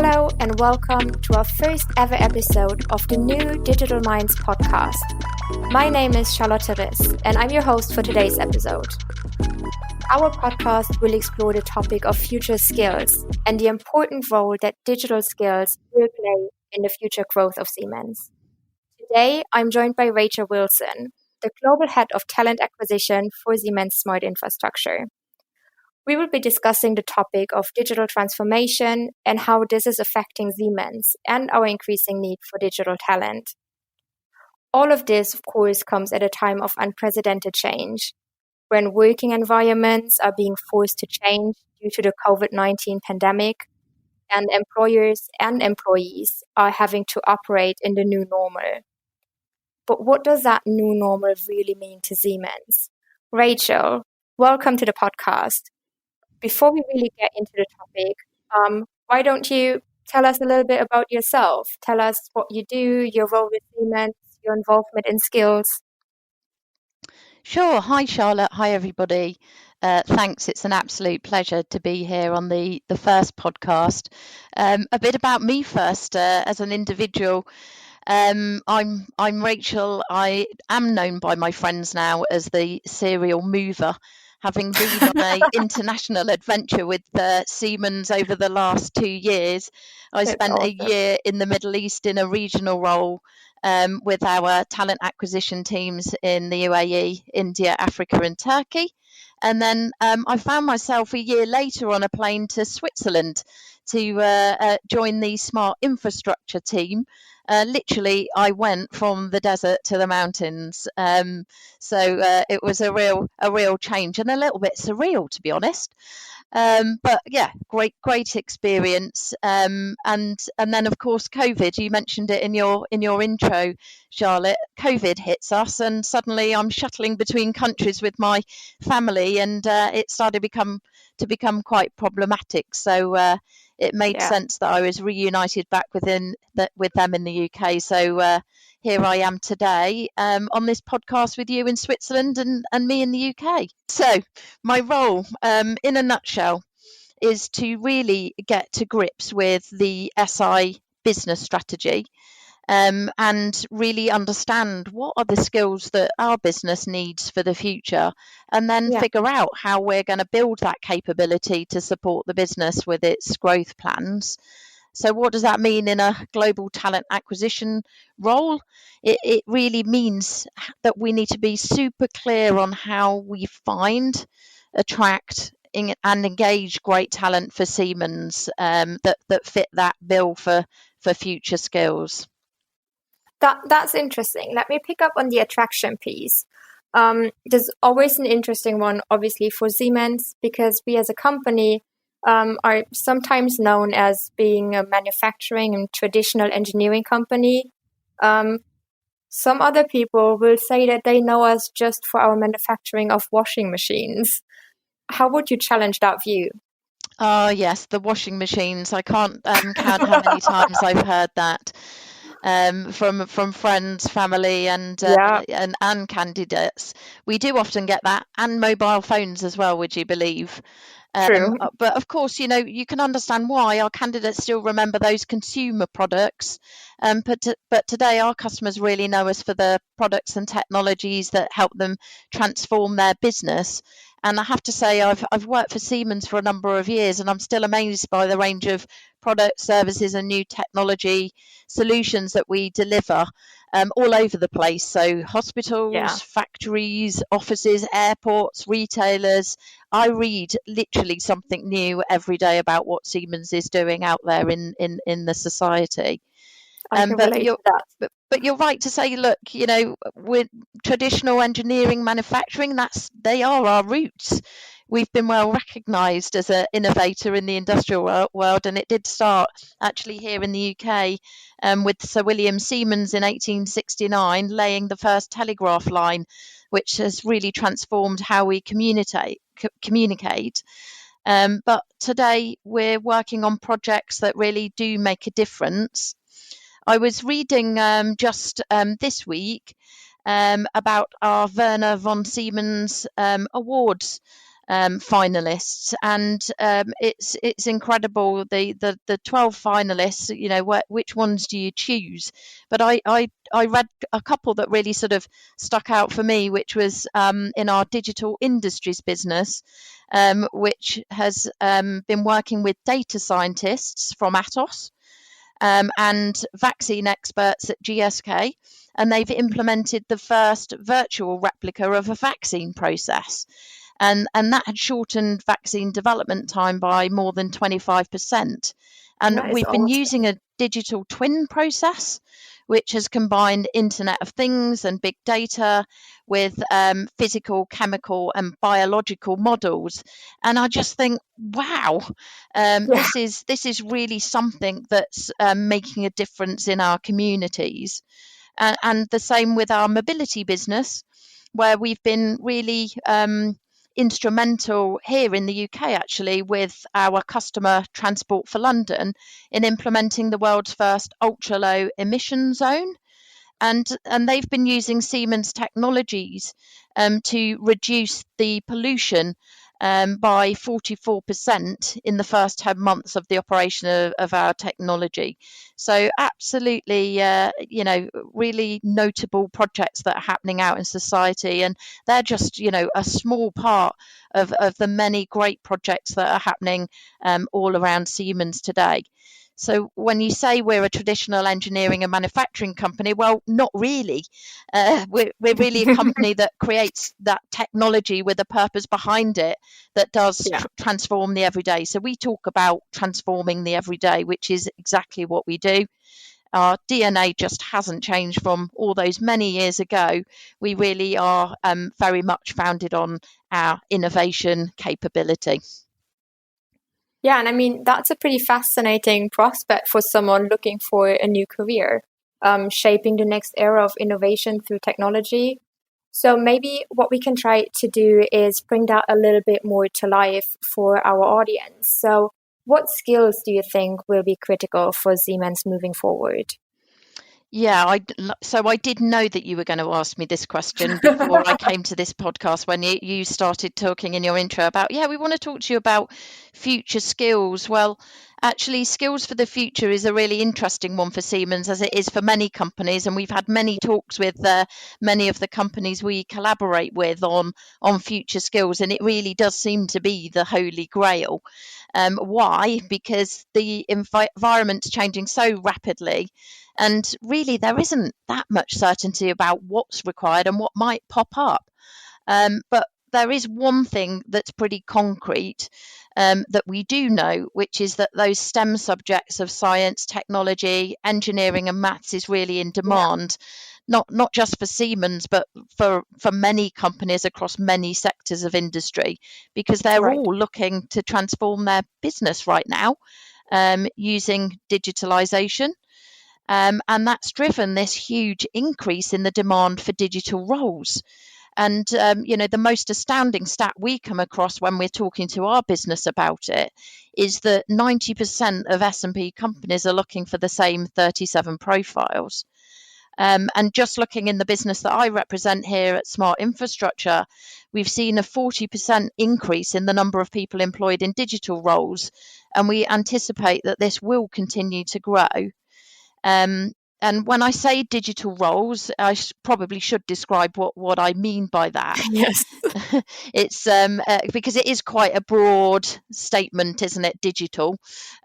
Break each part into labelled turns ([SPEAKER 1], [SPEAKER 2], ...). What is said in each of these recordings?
[SPEAKER 1] Hello and welcome to our first ever episode of the new Digital Minds podcast. My name is Charlotte Riss and I'm your host for today's episode. Our podcast will explore the topic of future skills and the important role that digital skills will play in the future growth of Siemens. Today, I'm joined by Rachel Wilson, the Global Head of Talent Acquisition for Siemens Smart Infrastructure. We will be discussing the topic of digital transformation and how this is affecting Siemens and our increasing need for digital talent. All of this, of course, comes at a time of unprecedented change, when working environments are being forced to change due to the COVID-19 pandemic, and employers and employees are having to operate in the new normal. But what does that new normal really mean to Siemens? Rachel, welcome to the podcast. Before we really get into the topic, why don't you tell us a little bit about yourself? Tell us what you do, your role with Siemens, your involvement in skills.
[SPEAKER 2] Sure. Hi, Charlotte. Hi, everybody. Thanks. It's an absolute pleasure to be here on the first podcast. A bit about me first as an individual. I'm Rachel. I am known by my friends now as the serial mover, having been on an international adventure with Siemens over the last 2 years. I spent a year in the Middle East in a regional role with our talent acquisition teams in the UAE, India, Africa and Turkey. And then I found myself a year later on a plane to Switzerland to join the Smart Infrastructure team. Literally, I went from the desert to the mountains. So it was a real change and a little bit surreal, to be honest. But yeah, great experience. And then of course COVID. You mentioned it in your intro, Charlotte. COVID hits us, and suddenly I'm shuttling between countries with my family, and it started to become quite problematic. So it made sense that I was reunited back with them in the UK. So here I am today on this podcast with you in Switzerland and me in the UK. So my role, in a nutshell, is to really get to grips with the SI business strategy and really understand what are the skills that our business needs for the future, and then figure out how we're going to build that capability to support the business with its growth plans. So what does that mean in a global talent acquisition role? It really means that we need to be super clear on how we find, attract, and engage great talent for Siemens that fit that bill for future skills.
[SPEAKER 1] That's interesting. Let me pick up on the attraction piece. There's always an interesting one, obviously, for Siemens, because we as a company are sometimes known as being a manufacturing and traditional engineering company. Some other people will say that they know us just for our manufacturing of washing machines. How would you challenge that view?
[SPEAKER 2] Yes, the washing machines. I can't count how many times I've heard that from friends, family, and candidates. We do often get that, and mobile phones as well. Would you believe?
[SPEAKER 1] True.
[SPEAKER 2] But of course, you can understand why our candidates still remember those consumer products. But today, our customers really know us for the products and technologies that help them transform their business. And I have to say, I've worked for Siemens for a number of years, and I'm still amazed by the range of products, services, and new technology solutions that we deliver all over the place. So hospitals, factories, offices, airports, retailers. I read literally something new every day about what Siemens is doing out there in the society. But you're right to say, look, with traditional engineering manufacturing, they are our roots. We've been well recognised as an innovator in the industrial world, and it did start actually here in the UK with Sir William Siemens in 1869 laying the first telegraph line, which has really transformed how we communicate. But today we're working on projects that really do make a difference. I was reading just this week about our Werner von Siemens awards finalists, and it's incredible, the 12 finalists, which ones do you choose? But I read a couple that really sort of stuck out for me, which was in our digital industries business, which has been working with data scientists from Atos, and vaccine experts at GSK, and they've implemented the first virtual replica of a vaccine process. And that had shortened vaccine development time by more than 25%. And
[SPEAKER 1] That is
[SPEAKER 2] we've been
[SPEAKER 1] awesome.
[SPEAKER 2] using a digital twin process, which has combined Internet of Things and big data with physical, chemical, and biological models. And I just think, wow,
[SPEAKER 1] Yeah.
[SPEAKER 2] this is really something that's making a difference in our communities. And the same with our mobility business, where we've been really instrumental here in the UK, actually, with our customer Transport for London in implementing the world's first ultra low emission zone. And they've been using Siemens technologies to reduce the pollution by 44% in the first 10 months of the operation of our technology. So absolutely, really notable projects that are happening out in society, and they're just, a small part of the many great projects that are happening all around Siemens today. So when you say we're a traditional engineering and manufacturing company, well, not really. We're really a company that creates that technology with a purpose behind it that does
[SPEAKER 1] Yeah.
[SPEAKER 2] transform the everyday. So we talk about transforming the everyday, which is exactly what we do. Our DNA just hasn't changed from all those many years ago. We really are very much founded on our innovation capability.
[SPEAKER 1] Yeah, and I mean, that's a pretty fascinating prospect for someone looking for a new career, shaping the next era of innovation through technology. So maybe what we can try to do is bring that a little bit more to life for our audience. So, what skills do you think will be critical for Siemens moving forward?
[SPEAKER 2] Yeah, so I did know that you were going to ask me this question before I came to this podcast, when you started talking in your intro about, we want to talk to you about future skills. Well, actually, skills for the future is a really interesting one for Siemens, as it is for many companies. And we've had many talks with many of the companies we collaborate with on future skills. And it really does seem to be the holy grail. Why? Because the environment's changing so rapidly. And really, there isn't that much certainty about what's required and what might pop up. But there is one thing that's pretty concrete, that we do know, which is that those STEM subjects of science, technology, engineering, and maths is really in
[SPEAKER 1] Yeah,
[SPEAKER 2] demand. Not just for Siemens, but for many companies across many sectors of industry, because they're
[SPEAKER 1] right.
[SPEAKER 2] all looking to transform their business right now, using digitalization. And that's driven this huge increase in the demand for digital roles. And, the most astounding stat we come across when we're talking to our business about it is that 90% of S&P companies are looking for the same 37 profiles. And just looking in the business that I represent here at Smart Infrastructure, we've seen a 40% increase in the number of people employed in digital roles. And we anticipate that this will continue to grow. Um, and when I say digital roles, I probably should describe what I mean by that.
[SPEAKER 1] Yes.
[SPEAKER 2] It's because it is quite a broad statement, isn't it? Digital.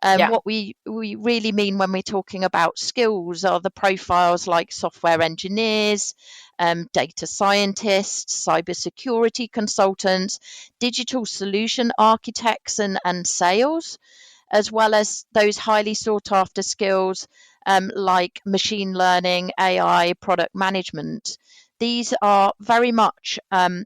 [SPEAKER 1] Yeah,
[SPEAKER 2] What we really mean when we're talking about skills are the profiles like software engineers, data scientists, cybersecurity consultants, digital solution architects, and sales, as well as those highly sought after skills like machine learning, AI, product management. These are very much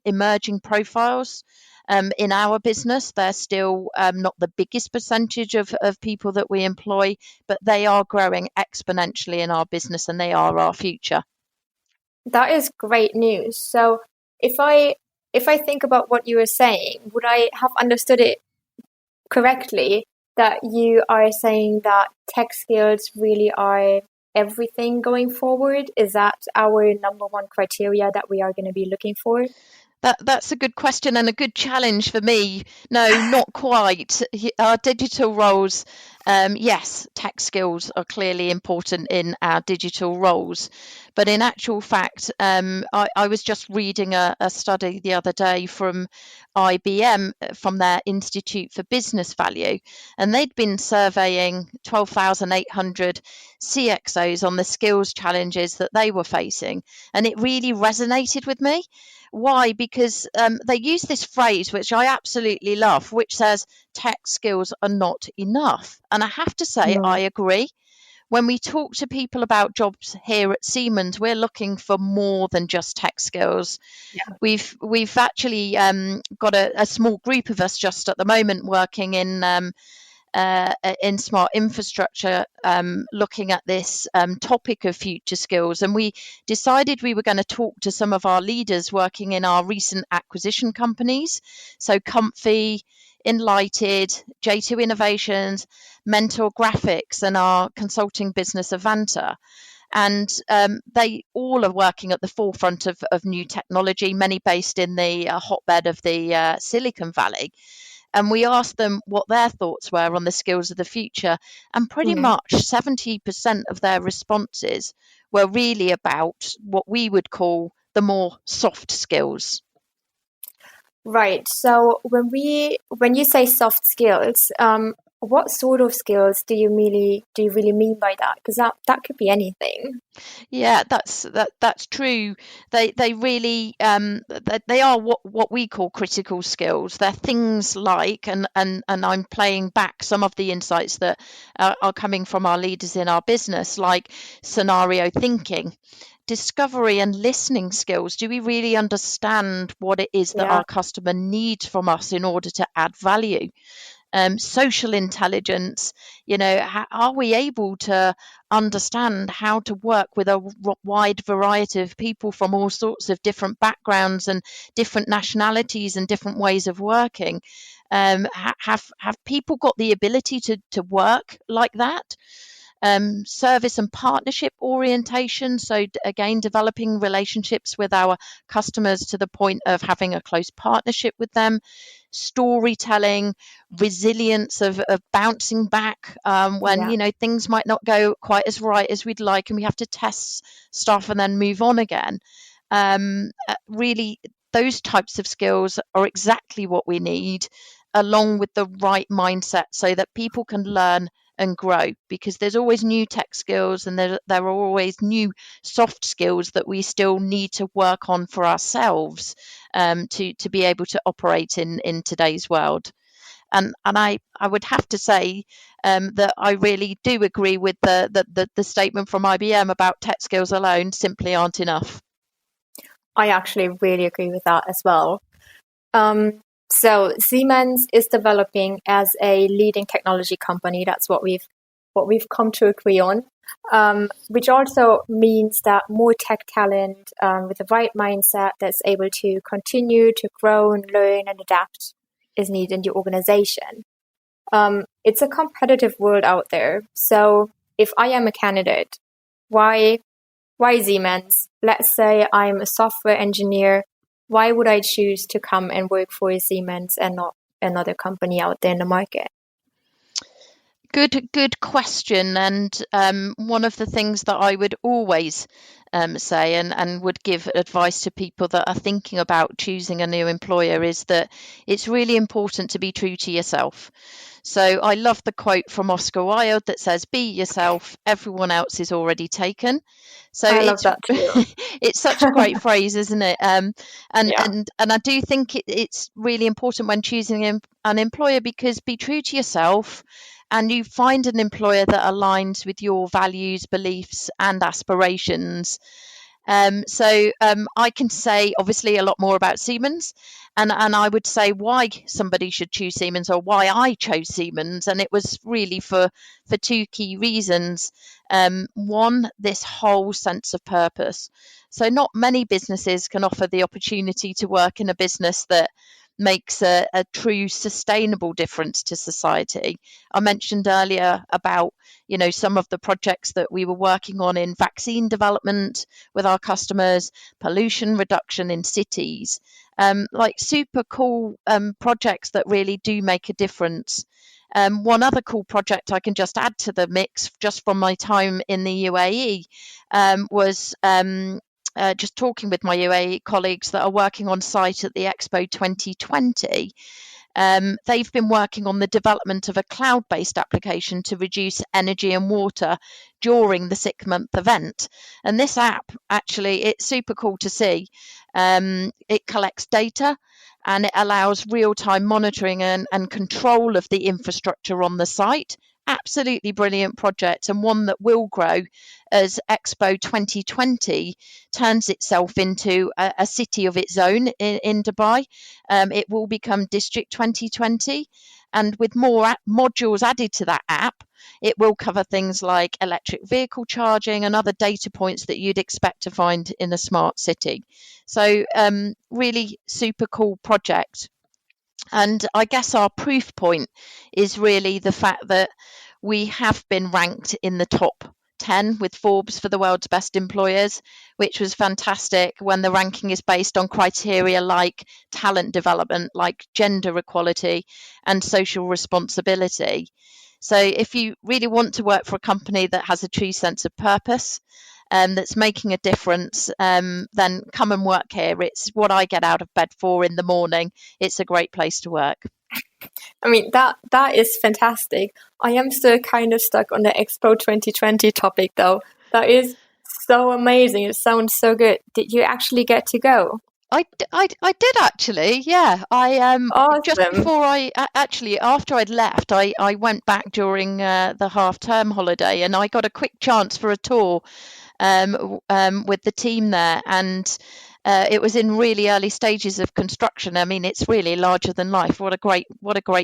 [SPEAKER 2] emerging profiles. In our business, they're still not the biggest percentage of people that we employ, but they are growing exponentially in our business, and they are our future.
[SPEAKER 1] that is great news. So, if I think about what you were saying, would I have understood it correctly that you are saying that tech skills really are everything going forward? Is that our number one criteria that we are going to be looking for?
[SPEAKER 2] That's a good question and a good challenge for me. No, not quite. Our digital roles, yes, tech skills are clearly important in our digital roles. But in actual fact, I was just reading a study the other day from IBM, from their Institute for Business Value, and they'd been surveying 12,800 CXOs on the skills challenges that they were facing. And it really resonated with me. Why? Because they use this phrase, which I absolutely love, which says tech skills are not enough. And I have to say, I
[SPEAKER 1] No.
[SPEAKER 2] agree. When we talk to people about jobs here at Siemens, we're looking for more than just tech skills.
[SPEAKER 1] Yeah.
[SPEAKER 2] We've actually got a small group of us just at the moment working in smart infrastructure, looking at this topic of future skills. And we decided we were going to talk to some of our leaders working in our recent acquisition companies. So Comfy, Enlighted, J2 Innovations, Mentor Graphics, and our consulting business Avanta. And they all are working at the forefront of new technology, many based in the hotbed of the Silicon Valley. And we asked them what their thoughts were on the skills of the future. And pretty
[SPEAKER 1] Mm.
[SPEAKER 2] much 70% of their responses were really about what we would call the more soft skills.
[SPEAKER 1] Right. So when you say soft skills, what sort of skills do you really mean by that? Because that could be anything.
[SPEAKER 2] Yeah, that's true. They really they are what we call critical skills. They're things like, and I'm playing back some of the insights that are coming from our leaders in our business, like scenario thinking, discovery and listening skills. Do we really understand what it is that
[SPEAKER 1] Yeah.
[SPEAKER 2] our customer needs from us in order to add value? Social intelligence, are we able to understand how to work with a wide variety of people from all sorts of different backgrounds and different nationalities and different ways of working? Have people got the ability to work like that? Service and partnership orientation. So, again, developing relationships with our customers to the point of having a close partnership with them. Storytelling, resilience of bouncing back when
[SPEAKER 1] Yeah.
[SPEAKER 2] things might not go quite as right as we'd like, and we have to test stuff and then move on again. Really, those types of skills are exactly what we need, along with the right mindset, so that people can learn and grow, because there's always new tech skills and there are always new soft skills that we still need to work on for ourselves, to be able to operate in today's world. And I would have to say that I really do agree with the statement from IBM about tech skills alone simply aren't enough.
[SPEAKER 1] I actually really agree with that as well. So Siemens is developing as a leading technology company. That's what we've come to agree on. Which also means that more tech talent with the right mindset that's able to continue to grow and learn and adapt is needed in the organization. It's a competitive world out there. So if I am a candidate, why Siemens? Let's say I'm a software engineer. Why would I choose to come and work for Siemens and not another company out there in the market?
[SPEAKER 2] Good question. And one of the things that I would always say, and would give advice to people that are thinking about choosing a new employer, is that it's really important to be true to yourself. So I love the quote from Oscar Wilde that says, "Be yourself, everyone else is already taken." So
[SPEAKER 1] I love that too.
[SPEAKER 2] it's such a great phrase, isn't it? And
[SPEAKER 1] Yeah.
[SPEAKER 2] I do think it's really important when choosing an employer, because be true to yourself, and you find an employer that aligns with your values, beliefs, and aspirations. I can say obviously a lot more about Siemens, and I would say why somebody should choose Siemens, or why I chose Siemens, and it was really for two key reasons. One, this whole sense of purpose. So not many businesses can offer the opportunity to work in a business that makes a true sustainable difference to society. I mentioned earlier about some of the projects that we were working on in vaccine development with our customers, pollution reduction in cities, like super cool projects that really do make a difference. One other cool project I can just add to the mix, just from my time in the UAE, was just talking with my UAE colleagues that are working on site at the Expo 2020. They've been working on the development of a cloud-based application to reduce energy and water during the 6-month event. And this app, actually, it's super cool to see. It collects data and it allows real-time monitoring and control of the infrastructure on the site. Absolutely brilliant project, and one that will grow as Expo 2020 turns itself into a city of its own in Dubai. It will become District 2020, and with more modules added to that app, it will cover things like electric vehicle charging and other data points that you'd expect to find in a smart city. So really super cool project. And I guess our proof point is really the fact that we have been ranked in the top 10 with Forbes for the world's best employers, which was fantastic when the ranking is based on criteria like talent development, like gender equality and social responsibility. So if you really want to work for a company that has a true sense of purpose, that's making a difference, then come and work here. It's what I get out of bed for in the morning. It's a great place to work.
[SPEAKER 1] I mean, that is fantastic. I am still kind of stuck on the Expo 2020 topic, though. That is so amazing. It sounds so good. Did you actually get to go?
[SPEAKER 2] I did actually, yeah. Just
[SPEAKER 1] Awesome.
[SPEAKER 2] before after I'd left, I went back during the half-term holiday, and I got a quick chance for a tour with the team there, and it was in really early stages of construction. I mean, it's really larger than life. What a great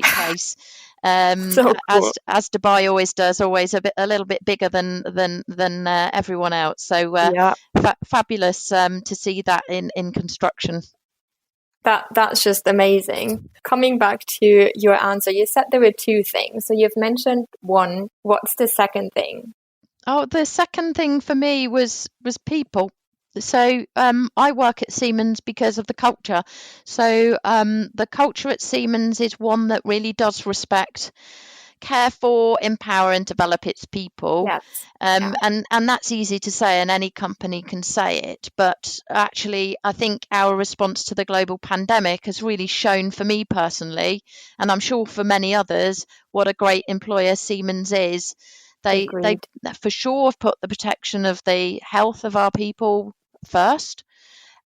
[SPEAKER 2] place.
[SPEAKER 1] So cool.
[SPEAKER 2] As Dubai always does, always a little bit bigger than everyone else. So
[SPEAKER 1] Yeah.
[SPEAKER 2] fabulous to see that in construction.
[SPEAKER 1] That's just amazing. Coming back to your answer, you said there were two things. So you've mentioned one. What's the second thing?
[SPEAKER 2] Oh, the second thing for me was people. So I work at Siemens because of the culture. So the culture at Siemens is one that really does respect, care for, empower, and develop its people.
[SPEAKER 1] Yes.
[SPEAKER 2] And that's easy to say, and any company can say it. But actually, I think our response to the global pandemic has really shown, for me personally, and I'm sure for many others, what a great employer Siemens is. They
[SPEAKER 1] Agreed.
[SPEAKER 2] for sure have put the protection of the health of our people first.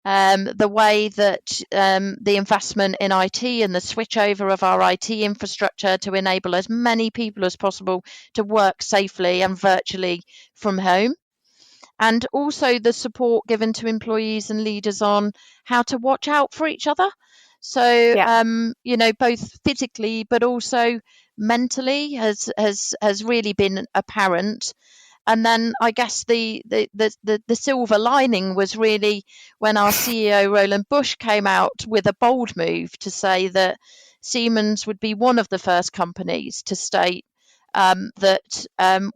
[SPEAKER 2] The way that the investment in IT and the switchover of our IT infrastructure to enable as many people as possible to work safely and virtually from home. And also the support given to employees and leaders on how to watch out for each other. So,
[SPEAKER 1] Yeah.
[SPEAKER 2] both physically but also mentally has really been apparent. And then I guess the silver lining was really when our CEO Roland Busch came out with a bold move to say that Siemens would be one of the first companies to state that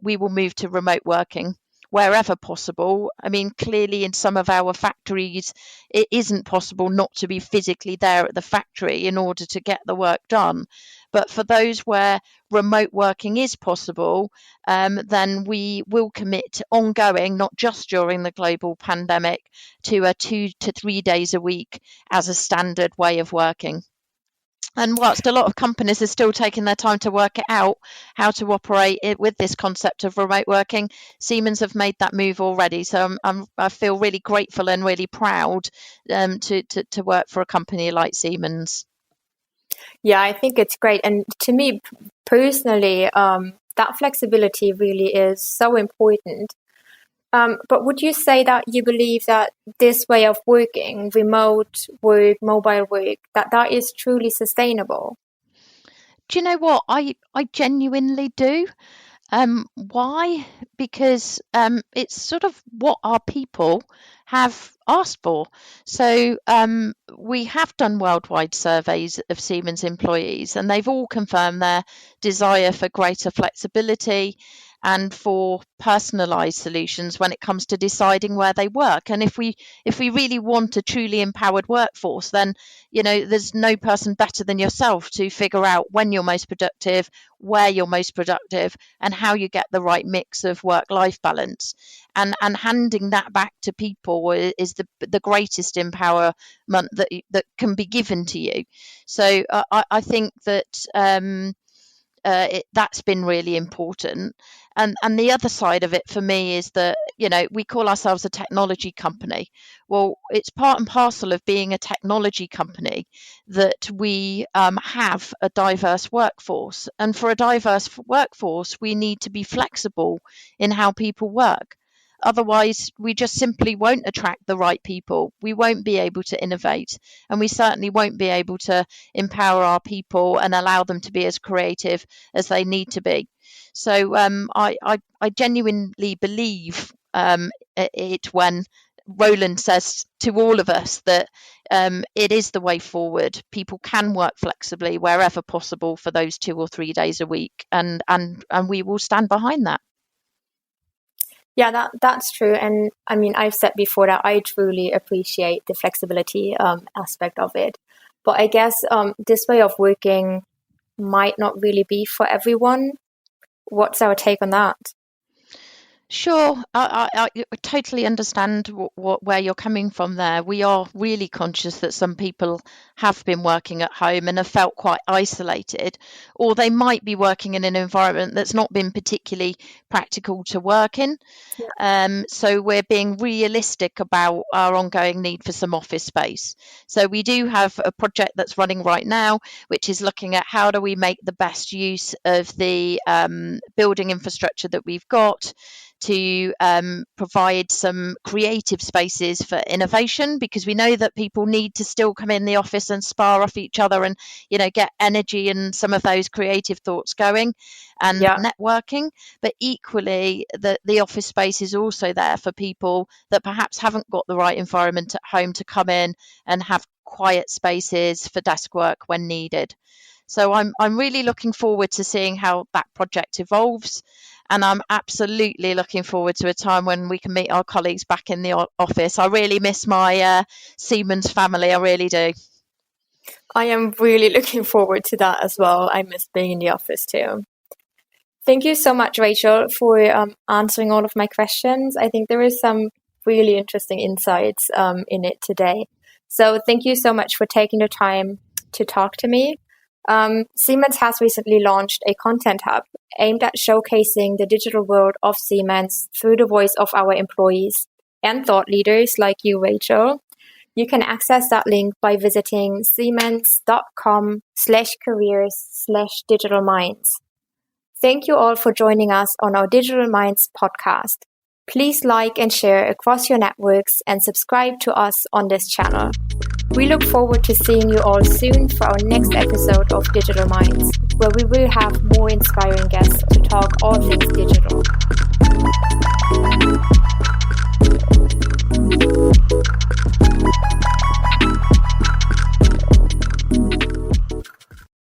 [SPEAKER 2] we will move to remote working wherever possible. I mean, clearly in some of our factories, it isn't possible not to be physically there at the factory in order to get the work done. But for those where remote working is possible, then we will commit ongoing, not just during the global pandemic, to a 2 to 3 days a week as a standard way of working. And whilst a lot of companies are still taking their time to work it out, how to operate it with this concept of remote working, Siemens have made that move already. So I feel really grateful and really proud to work for a company like Siemens.
[SPEAKER 1] Yeah, I think it's great. And to me personally, that flexibility really is so important. But would you say that you believe that this way of working, remote work, mobile work, that is truly sustainable?
[SPEAKER 2] Do you know what? I genuinely do. Why? Because it's sort of what our people have asked for. So we have done worldwide surveys of Siemens employees, and they've all confirmed their desire for greater flexibility and for personalised solutions when it comes to deciding where they work. And if we really want a truly empowered workforce, then there's no person better than yourself to figure out when you're most productive, where you're most productive, and how you get the right mix of work-life balance. And handing that back to people is the greatest empowerment that can be given to you. So I think that that's been really important. And the other side of it for me is that we call ourselves a technology company. Well, it's part and parcel of being a technology company that we have a diverse workforce, and for a diverse workforce we need to be flexible in how people work. Otherwise, we just simply won't attract the right people. We won't be able to innovate, and we certainly won't be able to empower our people and allow them to be as creative as they need to be. So I genuinely believe it when Roland says to all of us that it is the way forward. People can work flexibly wherever possible for those 2 or 3 days a week, and we will stand behind that.
[SPEAKER 1] Yeah, that's true. And I mean, I've said before that I truly appreciate the flexibility aspect of it. But I guess this way of working might not really be for everyone. What's our take on that?
[SPEAKER 2] Sure, I totally understand where you're coming from there. We are really conscious that some people have been working at home and have felt quite isolated, or they might be working in an environment that's not been particularly practical to work in. So we're being realistic about our ongoing need for some office space. So we do have a project that's running right now, which is looking at how do we make the best use of the building infrastructure that we've got to provide some creative spaces for innovation, because we know that people need to still come in the office and spar off each other and get energy and some of those creative thoughts going and networking. But equally, the office space is also there for people that perhaps haven't got the right environment at home to come in and have quiet spaces for desk work when needed. So I'm really looking forward to seeing how that project evolves. And I'm absolutely looking forward to a time when we can meet our colleagues back in the office. I really miss my Siemens family. I really do.
[SPEAKER 1] I am really looking forward to that as well. I miss being in the office too. Thank you so much, Rachel, for answering all of my questions. I think there is some really interesting insights in it today. So thank you so much for taking the time to talk to me. Siemens has recently launched a content hub aimed at showcasing the digital world of Siemens through the voice of our employees and thought leaders like you, Rachel. You can access that link by visiting siemens.com/careers/digitalminds. Thank you all for joining us on our Digital Minds podcast. Please like and share across your networks and subscribe to us on this channel. We look forward to seeing you all soon for our next episode of Digital Minds, where we will have more inspiring guests to talk all things digital.